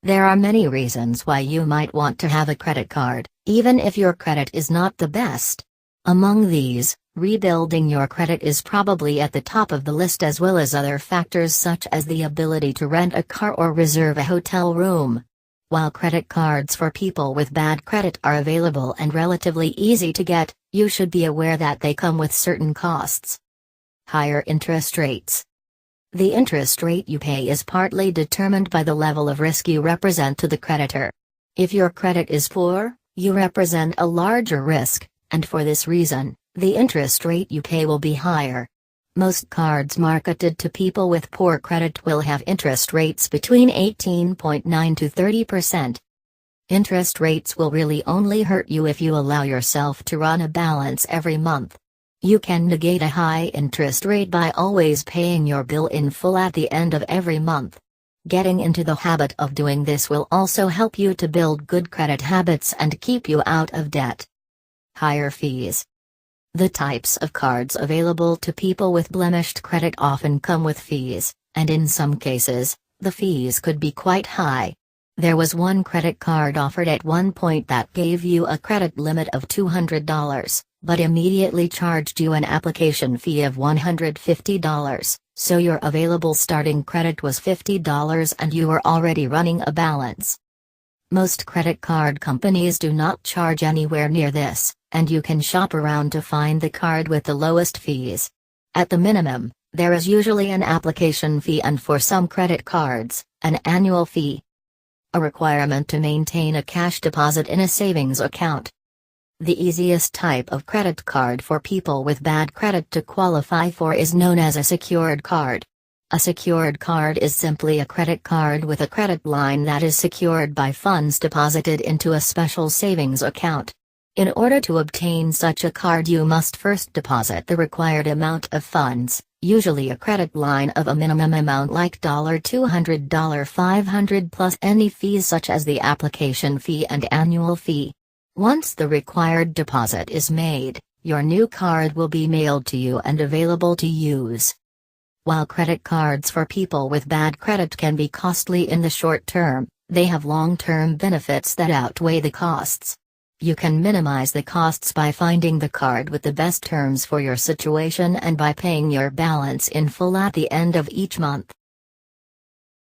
There are many reasons why you might want to have a credit card, even if your credit is not the best. Among these, rebuilding your credit is probably at the top of the list, as well as other factors such as the ability to rent a car or reserve a hotel room. While credit cards for people with bad credit are available and relatively easy to get, you should be aware that they come with certain costs. Higher interest rates. The interest rate you pay is partly determined by the level of risk you represent to the creditor. If your credit is poor, you represent a larger risk, and for this reason, the interest rate you pay will be higher. Most cards marketed to people with poor credit will have interest rates between 18.9 to 30%. Interest rates will really only hurt you if you allow yourself to run a balance every month. You can negate a high interest rate by always paying your bill in full at the end of every month. Getting into the habit of doing this will also help you to build good credit habits and keep you out of debt. Higher fees. The types of cards available to people with blemished credit often come with fees, and in some cases, the fees could be quite high. There was one credit card offered at one point that gave you a credit limit of $200, but immediately charged you an application fee of $150, so your available starting credit was $50 and you were already running a balance. Most credit card companies do not charge anywhere near this, and you can shop around to find the card with the lowest fees. At the minimum, there is usually an application fee and for some credit cards, an annual fee. A requirement to maintain a cash deposit in a savings account. The easiest type of credit card for people with bad credit to qualify for is known as a secured card. A secured card is simply a credit card with a credit line that is secured by funds deposited into a special savings account. In order to obtain such a card, you must first deposit the required amount of funds, usually a credit line of a minimum amount like $200, $500 plus any fees such as the application fee and annual fee. Once the required deposit is made, your new card will be mailed to you and available to use. While credit cards for people with bad credit can be costly in the short term, they have long-term benefits that outweigh the costs. You can minimize the costs by finding the card with the best terms for your situation and by paying your balance in full at the end of each month.